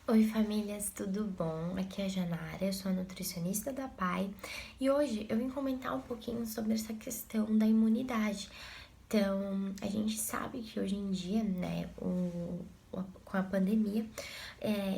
Oi famílias, tudo bom? Aqui é a Janara, eu sou a nutricionista da PAI e hoje eu vim comentar um pouquinho sobre essa questão da imunidade. Então, a gente sabe que hoje em dia, né, com a pandemia,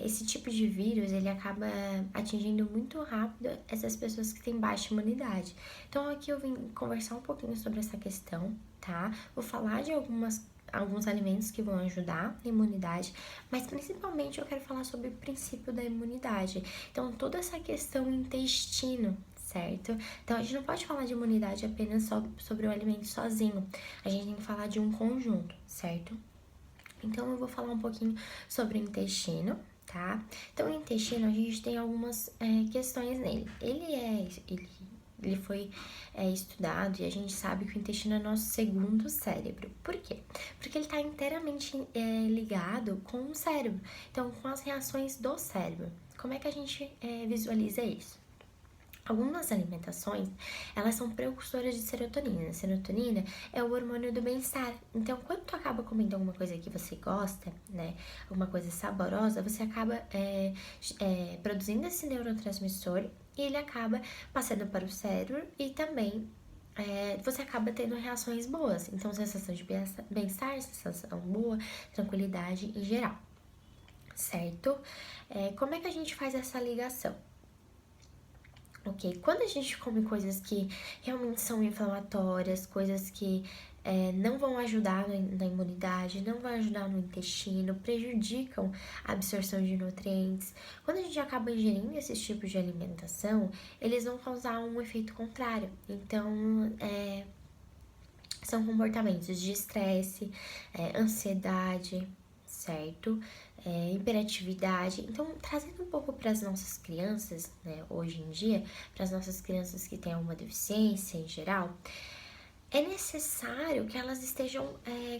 esse tipo de vírus ele acaba atingindo muito rápido essas pessoas que têm baixa imunidade. Então, aqui eu vim conversar um pouquinho sobre essa questão, tá? Vou falar de alguns alimentos que vão ajudar a imunidade, mas principalmente eu quero falar sobre o princípio da imunidade. Então, toda essa questão intestino, certo? Então, a gente não pode falar de imunidade apenas só sobre o alimento sozinho, a gente tem que falar de um conjunto, certo? Então, eu vou falar um pouquinho sobre o intestino, tá? Então, o intestino, a gente tem algumas questões nele. Ele foi estudado e a gente sabe que o intestino é nosso segundo cérebro. Por quê? Porque ele está inteiramente ligado com o cérebro, então com as reações do cérebro. Como é que a gente visualiza isso? Algumas alimentações, elas são precursoras de serotonina. A serotonina é o hormônio do bem-estar. Então, quando tu acaba comendo alguma coisa que você gosta, né, alguma coisa saborosa, você acaba produzindo esse neurotransmissor e ele acaba passando para o cérebro e também você acaba tendo reações boas. Então, sensação de bem-estar, sensação boa, tranquilidade em geral, certo? Como é que a gente faz essa ligação? Ok, quando a gente come coisas que realmente são inflamatórias, coisas que não vão ajudar na imunidade, não vão ajudar no intestino, prejudicam a absorção de nutrientes, quando a gente acaba ingerindo esses tipos de alimentação, eles vão causar um efeito contrário. Então, são comportamentos de estresse, ansiedade, certo? Hiperatividade. Então, trazendo um pouco para as nossas crianças, né, hoje em dia, para as nossas crianças que têm alguma deficiência em geral, é necessário que elas estejam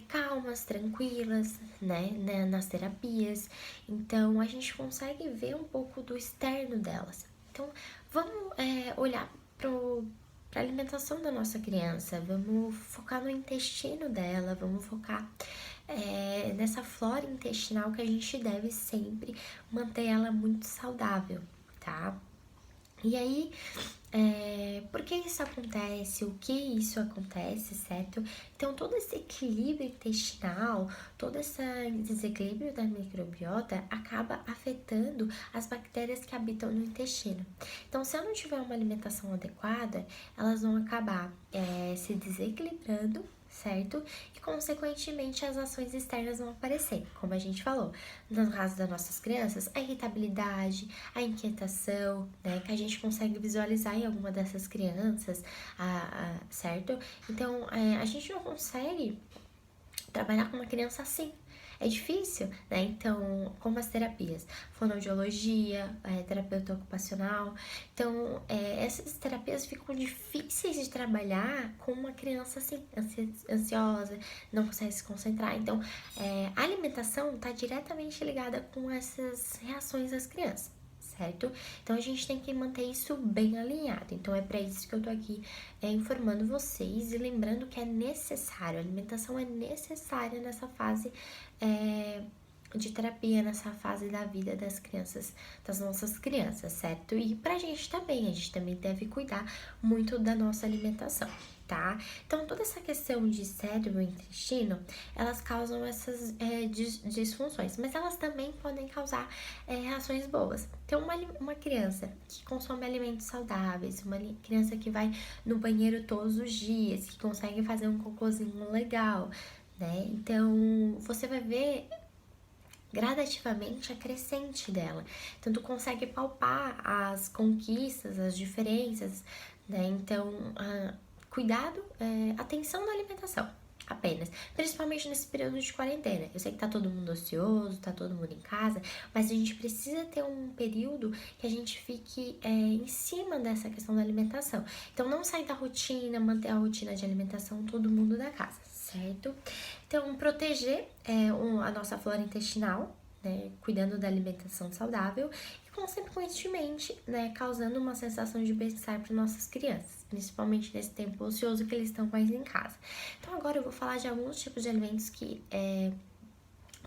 calmas, tranquilas, né, nas terapias. Então, a gente consegue ver um pouco do externo delas. Então, vamos olhar para a alimentação da nossa criança, vamos focar no intestino dela, vamos focar nessa flora intestinal que a gente deve sempre manter ela muito saudável, tá? E aí, por que isso acontece? O que isso acontece, certo? Então, todo esse equilíbrio intestinal, todo esse desequilíbrio da microbiota acaba afetando as bactérias que habitam no intestino. Então, se eu não tiver uma alimentação adequada, elas vão acabar se desequilibrando, certo? E, consequentemente, as ações externas vão aparecer, como a gente falou. No caso das nossas crianças, a irritabilidade, a inquietação, né? Que a gente consegue visualizar em alguma dessas crianças, certo? Então, a gente não consegue trabalhar com uma criança assim. É difícil, né? Então, como as terapias, fonoaudiologia, terapeuta ocupacional. Então, essas terapias ficam difíceis de trabalhar com uma criança assim, ansiosa, não consegue se concentrar. Então, a alimentação está diretamente ligada com essas reações das crianças, certo? Então a gente tem que manter isso bem alinhado. Então é para isso que eu tô aqui informando vocês e lembrando que é necessário, a alimentação é necessária nessa fase de terapia, nessa fase da vida das crianças, das nossas crianças, certo? E pra gente também, a gente também deve cuidar muito da nossa alimentação, tá? Então, toda essa questão de cérebro e intestino, elas causam essas disfunções, mas elas também podem causar reações boas. Então, uma criança que consome alimentos saudáveis, uma criança que vai no banheiro todos os dias, que consegue fazer um cocôzinho legal, né? Então, você vai ver gradativamente a crescente dela. Então, tu consegue palpar as conquistas, as diferenças, né? Então, cuidado, atenção na alimentação, apenas. Principalmente nesse período de quarentena. Eu sei que tá todo mundo ocioso, tá todo mundo em casa, mas a gente precisa ter um período que a gente fique em cima dessa questão da alimentação. Então, não sair da rotina, manter a rotina de alimentação todo mundo da casa, certo? Então, proteger a nossa flora intestinal, né, cuidando da alimentação saudável e, consequentemente, né, causando uma sensação de bem-estar para nossas crianças, principalmente nesse tempo ocioso que eles estão mais em casa. Então, agora eu vou falar de alguns tipos de alimentos que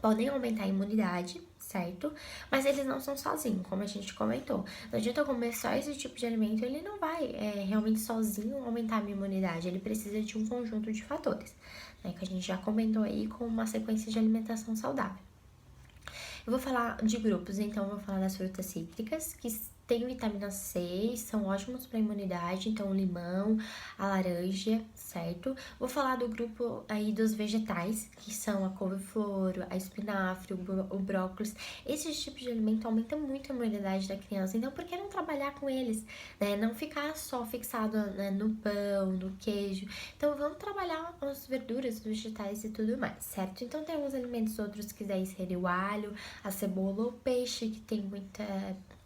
podem aumentar a imunidade, certo? Mas eles não são sozinhos, como a gente comentou. Não adianta eu comer só esse tipo de alimento, ele não vai realmente sozinho aumentar a minha imunidade. Ele precisa de um conjunto de fatores, né? Que a gente já comentou aí com uma sequência de alimentação saudável. Eu vou falar de grupos, então eu vou falar das frutas cítricas, que tem vitamina C e são ótimos para a imunidade, então o limão, a laranja, certo? Vou falar do grupo aí dos vegetais, que são a couve-flor, a espinafre, o brócolis. Esses tipos de alimento aumentam muito a imunidade da criança, então por que não trabalhar com eles, né? Não ficar só fixado, né, no pão, no queijo. Então vamos trabalhar as verduras, os vegetais e tudo mais, certo? Então tem alguns alimentos outros que daí seria o alho, a cebola ou o peixe, que tem muita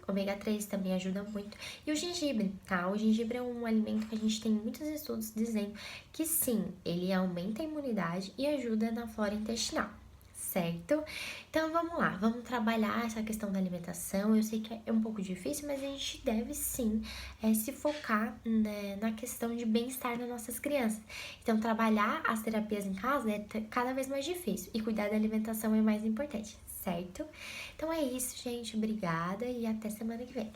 ômega 3 também ajuda muito. E o gengibre, tá? O gengibre é um alimento que a gente tem muitos estudos dizendo que sim, ele aumenta a imunidade e ajuda na flora intestinal, certo? Então vamos lá, vamos trabalhar essa questão da alimentação. Eu sei que é um pouco difícil, mas a gente deve sim se focar, né, na questão de bem-estar das nossas crianças. Então trabalhar as terapias em casa é cada vez mais difícil e cuidar da alimentação é mais importante, certo? Então é isso, gente. Obrigada e até semana que vem.